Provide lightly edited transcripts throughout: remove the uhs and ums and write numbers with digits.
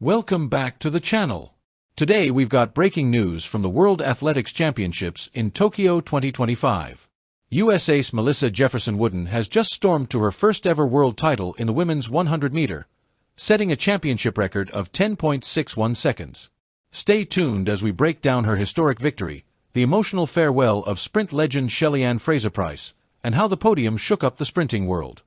Welcome back to the channel. Today we've got breaking news from the World Athletics Championships in Tokyo 2025. US ace Melissa Jefferson Wooden has just stormed to her first ever world title in the women's 100-meter, setting a championship record of 10.61 seconds. Stay tuned as we break down her historic victory, the emotional farewell of sprint legend Shelly-Ann Fraser-Pryce, and how the podium shook up the sprinting world.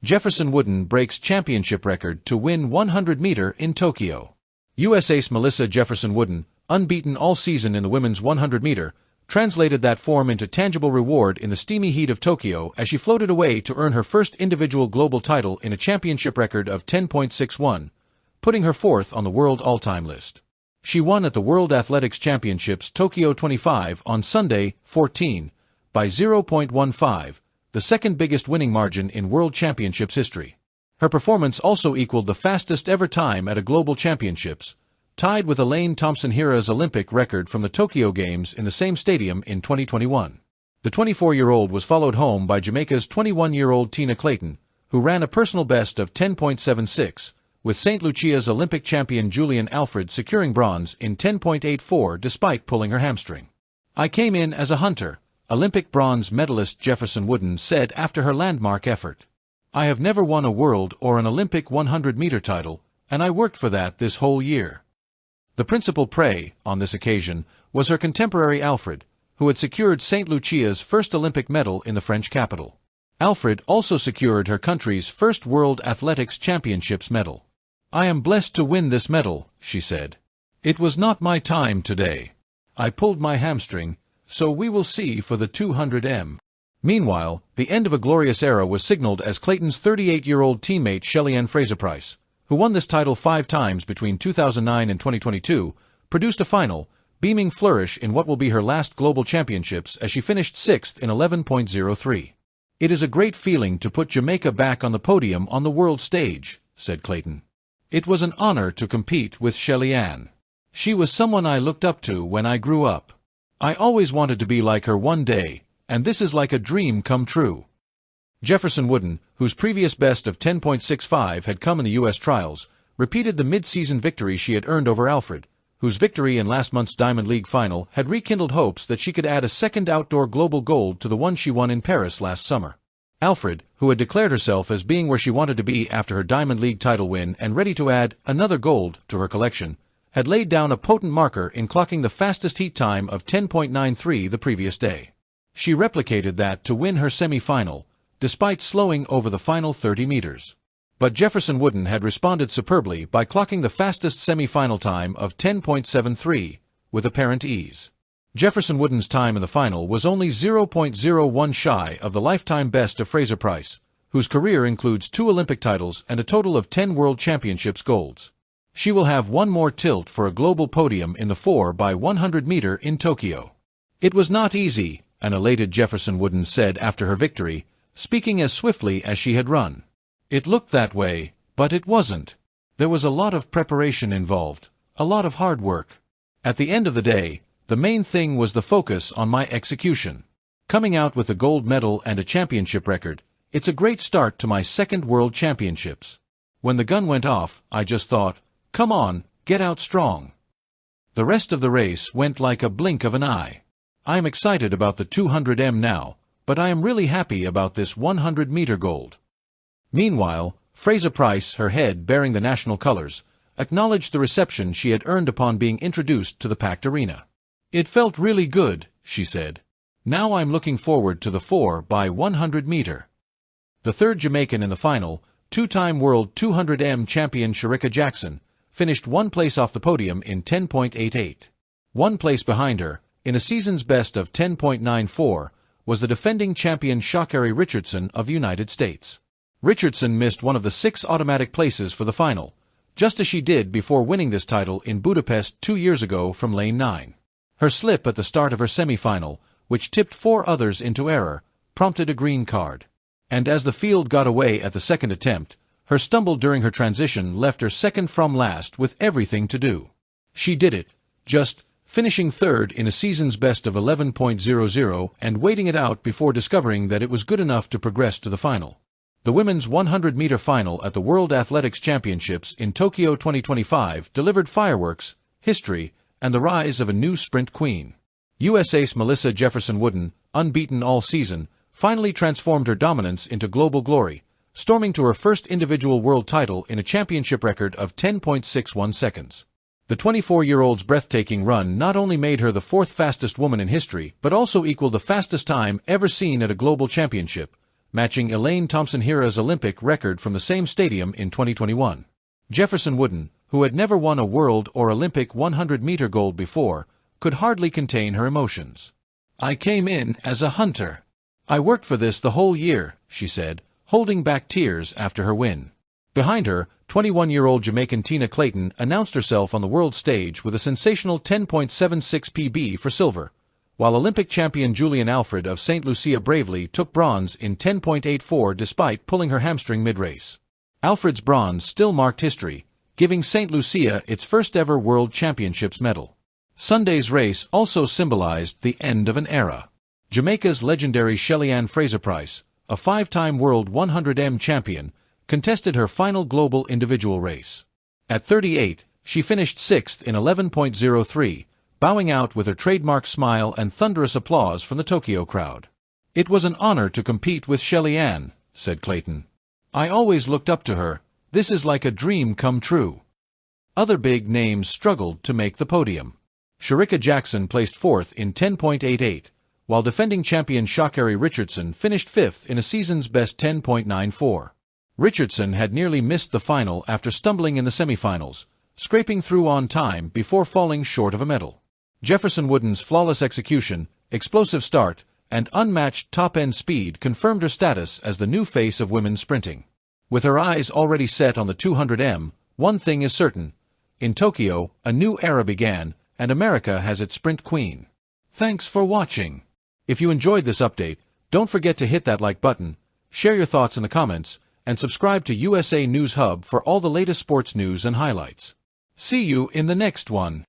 Jefferson Wooden breaks championship record to win 100-meter in Tokyo. US ace Melissa Jefferson Wooden, unbeaten all season in the women's 100-meter, translated that form into tangible reward in the steamy heat of Tokyo as she floated away to earn her first individual global title in a championship record of 10.61, putting her fourth on the world all-time list. She won at the World Athletics Championships Tokyo 25 on Sunday, 14, by 0.15, the second biggest winning margin in World Championships history. Her performance also equaled the fastest ever time at a global championships, tied with Elaine Thompson-Herah's Olympic record from the Tokyo Games in the same stadium in 2021. The 24-year-old was followed home by Jamaica's 21-year-old Tina Clayton, who ran a personal best of 10.76, with St. Lucia's Olympic champion Julian Alfred securing bronze in 10.84 despite pulling her hamstring. "I came in as a hunter," Olympic bronze medalist Jefferson Wooden said after her landmark effort. "I have never won a world or an Olympic 100-meter title, and I worked for that this whole year." The principal prey, on this occasion, was her contemporary Alfred, who had secured St. Lucia's first Olympic medal in the French capital. Alfred also secured her country's first World Athletics Championships medal. "I am blessed to win this medal," she said. "It was not my time today. I pulled my hamstring, so we will see for the 200m. Meanwhile, the end of a glorious era was signaled as Clayton's 38-year-old teammate Shelly-Ann Fraser-Pryce, who won this title 5 times between 2009 and 2022, produced a final, beaming flourish in what will be her last global championships as she finished 6th in 11.03. "It is a great feeling to put Jamaica back on the podium on the world stage," said Clayton. "It was an honor to compete with Shelly-Ann. She was someone I looked up to when I grew up. I always wanted to be like her one day, and this is like a dream come true." Jefferson Wooden, whose previous best of 10.65 had come in the U.S. trials, repeated the mid-season victory she had earned over Alfred, whose victory in last month's Diamond League final had rekindled hopes that she could add a second outdoor global gold to the one she won in Paris last summer. Alfred, who had declared herself as being where she wanted to be after her Diamond League title win and ready to add another gold to her collection, had laid down a potent marker in clocking the fastest heat time of 10.93 the previous day. She replicated that to win her semi-final, despite slowing over the final 30 meters. But Jefferson Wooden had responded superbly by clocking the fastest semi-final time of 10.73, with apparent ease. Jefferson Wooden's time in the final was only 0.01 shy of the lifetime best of Fraser-Pryce, whose career includes 2 Olympic titles and a total of 10 World Championships golds. She will have one more tilt for a global podium in the 4x100-meter in Tokyo. "It was not easy," an elated Jefferson Wooden said after her victory, speaking as swiftly as she had run. "It looked that way, but it wasn't. There was a lot of preparation involved, a lot of hard work. At the end of the day, the main thing was the focus on my execution. Coming out with a gold medal and a championship record, it's a great start to my second World Championships. When the gun went off, I just thought, come on, get out strong. The rest of the race went like a blink of an eye. I am excited about the 200m now, but I am really happy about this 100-meter gold." Meanwhile, Fraser-Pryce, her head bearing the national colors, acknowledged the reception she had earned upon being introduced to the packed arena. "It felt really good," she said. "Now I'm looking forward to the 4x100-meter." The third Jamaican in the final, 2-time world 200m champion Shericka Jackson, finished 1 place off the podium in 10.88. 1 place behind her, in a season's best of 10.94, was the defending champion Sha'Carri Richardson of the United States. Richardson missed one of the 6 automatic places for the final, just as she did before winning this title in Budapest 2 years ago from lane 9. Her slip at the start of her semi-final, which tipped 4 others into error, prompted a green card. And as the field got away at the second attempt, her stumble during her transition left her second from last with everything to do. She did it, just finishing third in a season's best of 11.00 and waiting it out before discovering that it was good enough to progress to the final. The women's 100-meter final at the World Athletics Championships in Tokyo 2025 delivered fireworks, history, and the rise of a new sprint queen. US ace Melissa Jefferson Wooden, unbeaten all season, finally transformed her dominance into global glory, storming to her first individual world title in a championship record of 10.61 seconds. The 24-year-old's breathtaking run not only made her the fourth fastest woman in history, but also equaled the fastest time ever seen at a global championship, matching Elaine Thompson-Herah's Olympic record from the same stadium in 2021. Jefferson Wooden, who had never won a world or Olympic 100-meter gold before, could hardly contain her emotions. "I came in as a hunter. I worked for this the whole year," she said, holding back tears after her win. Behind her, 21-year-old Jamaican Tina Clayton announced herself on the world stage with a sensational 10.76 PB for silver, while Olympic champion Julian Alfred of St. Lucia bravely took bronze in 10.84 despite pulling her hamstring mid-race. Alfred's bronze still marked history, giving St. Lucia its first-ever World Championships medal. Sunday's race also symbolized the end of an era. Jamaica's legendary Shelly-Ann Fraser-Pryce, a five-time World 100m champion, contested her final global individual race. At 38, she finished sixth in 11.03, bowing out with her trademark smile and thunderous applause from the Tokyo crowd. "It was an honor to compete with Shelly-Ann," said Clayton. "I always looked up to her. This is like a dream come true." Other big names struggled to make the podium. Shericka Jackson placed fourth in 10.88, while defending champion Sha'Carri Richardson finished fifth in a season's best 10.94. Richardson had nearly missed the final after stumbling in the semifinals, scraping through on time before falling short of a medal. Jefferson Wooden's flawless execution, explosive start, and unmatched top-end speed confirmed her status as the new face of women's sprinting. With her eyes already set on the 200m, one thing is certain. In Tokyo, a new era began, and America has its sprint queen. Thanks for watching. If you enjoyed this update, don't forget to hit that like button, share your thoughts in the comments, and subscribe to USA News Hub for all the latest sports news and highlights. See you in the next one.